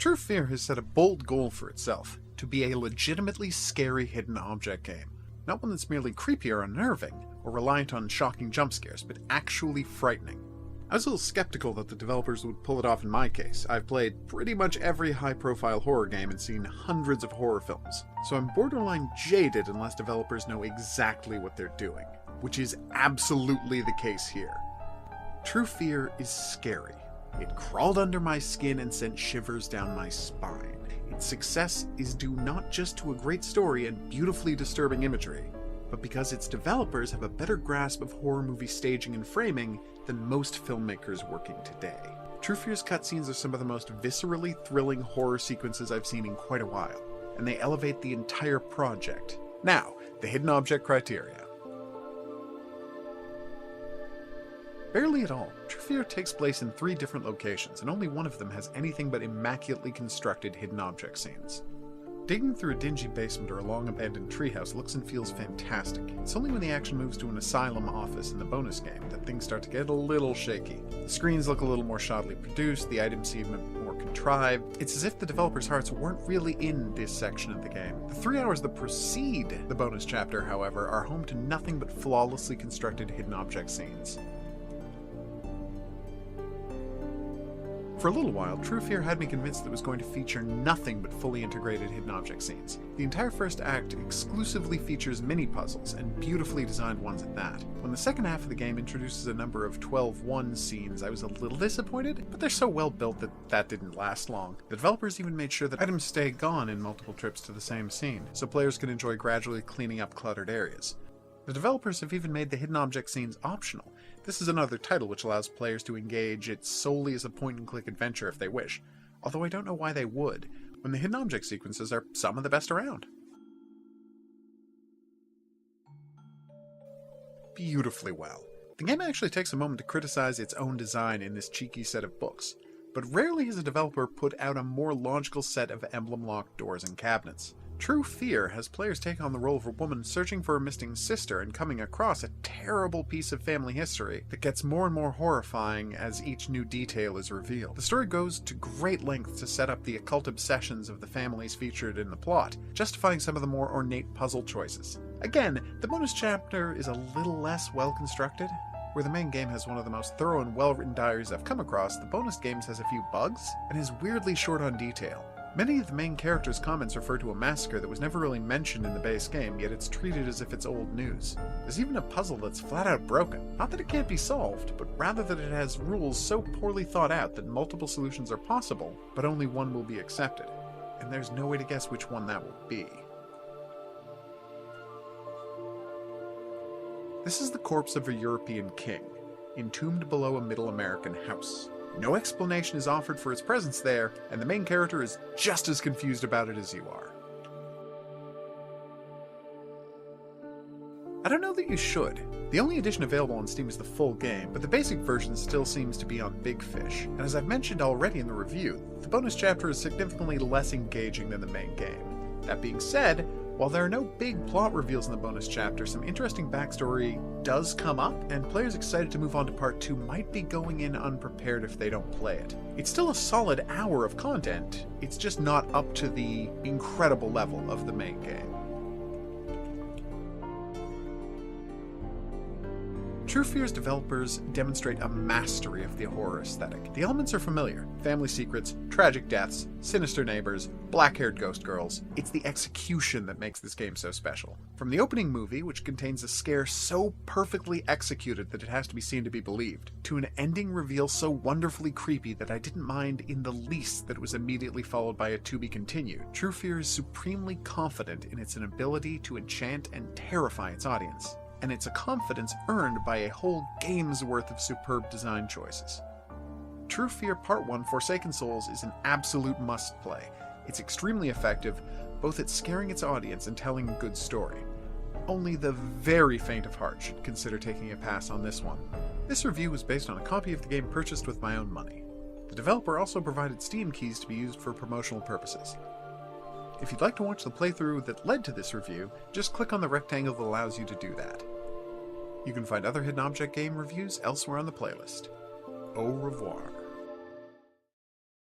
True Fear has set a bold goal for itself, to be a legitimately scary hidden object game. Not one that's merely creepy or unnerving, or reliant on shocking jump scares, but actually frightening. I was a little skeptical that the developers would pull it off in my case. I've played pretty much every high-profile horror game and seen hundreds of horror films, so I'm borderline jaded unless developers know exactly what they're doing, which is absolutely the case here. True Fear is scary. It crawled under my skin and sent shivers down my spine. Its success is due not just to a great story and beautifully disturbing imagery, but because its developers have a better grasp of horror movie staging and framing than most filmmakers working today. True Fear's cutscenes are some of the most viscerally thrilling horror sequences I've seen in quite a while, and they elevate the entire project. Now, the hidden object criteria. Barely at all. True Fear takes place in 3 different locations, and only one of them has anything but immaculately constructed hidden object scenes. Digging through a dingy basement or a long-abandoned treehouse looks and feels fantastic. It's only when the action moves to an asylum office in the bonus game that things start to get a little shaky. The screens look a little more shoddily produced, the items seem a bit more contrived. It's as if the developers' hearts weren't really in this section of the game. The 3 hours that precede the bonus chapter, however, are home to nothing but flawlessly constructed hidden object scenes. For a little while, True Fear had me convinced it was going to feature nothing but fully integrated hidden object scenes. The entire first act exclusively features mini-puzzles, and beautifully designed ones at that. When the second half of the game introduces a number of 12-1 scenes, I was a little disappointed, but they're so well built that that didn't last long. The developers even made sure that items stay gone in multiple trips to the same scene, so players can enjoy gradually cleaning up cluttered areas. The developers have even made the hidden object scenes optional. This is another title which allows players to engage it solely as a point-and-click adventure if they wish, although I don't know why they would, when the hidden object sequences are some of the best around. Beautifully well. The game actually takes a moment to criticize its own design in this cheeky set of books, but rarely has a developer put out a more logical set of emblem-locked doors and cabinets. True Fear has players take on the role of a woman searching for a missing sister and coming across a terrible piece of family history that gets more and more horrifying as each new detail is revealed. The story goes to great lengths to set up the occult obsessions of the families featured in the plot, justifying some of the more ornate puzzle choices. Again, the bonus chapter is a little less well constructed. Where the main game has one of the most thorough and well-written diaries I've come across, the bonus games has a few bugs and is weirdly short on detail. Many of the main characters' comments refer to a massacre that was never really mentioned in the base game, yet it's treated as if it's old news. There's even a puzzle that's flat out broken. Not that it can't be solved, but rather that it has rules so poorly thought out that multiple solutions are possible, but only one will be accepted. And there's no way to guess which one that will be. This is the corpse of a European king, entombed below a middle American house. No explanation is offered for its presence there, and the main character is just as confused about it as you are. I don't know that you should. The only edition available on Steam is the full game, but the basic version still seems to be on Big Fish, and as I've mentioned already in the review, the bonus chapter is significantly less engaging than the main game. That being said, while there are no big plot reveals in the bonus chapter, some interesting backstory does come up, and players excited to move on to Part 2 might be going in unprepared if they don't play it. It's still a solid hour of content, it's just not up to the incredible level of the main game. True Fear's developers demonstrate a mastery of the horror aesthetic. The elements are familiar: family secrets, tragic deaths, sinister neighbors, black-haired ghost girls. It's the execution that makes this game so special. From the opening movie, which contains a scare so perfectly executed that it has to be seen to be believed, to an ending reveal so wonderfully creepy that I didn't mind in the least that it was immediately followed by a to be continued, True Fear is supremely confident in its ability to enchant and terrify its audience. And it's a confidence earned by a whole game's worth of superb design choices. True Fear Part 1 Forsaken Souls is an absolute must-play. It's extremely effective, both at scaring its audience and telling a good story. Only the very faint of heart should consider taking a pass on this one. This review was based on a copy of the game purchased with my own money. The developer also provided Steam keys to be used for promotional purposes. If you'd like to watch the playthrough that led to this review, just click on the rectangle that allows you to do that. You can find other hidden object game reviews elsewhere on the playlist. Au revoir.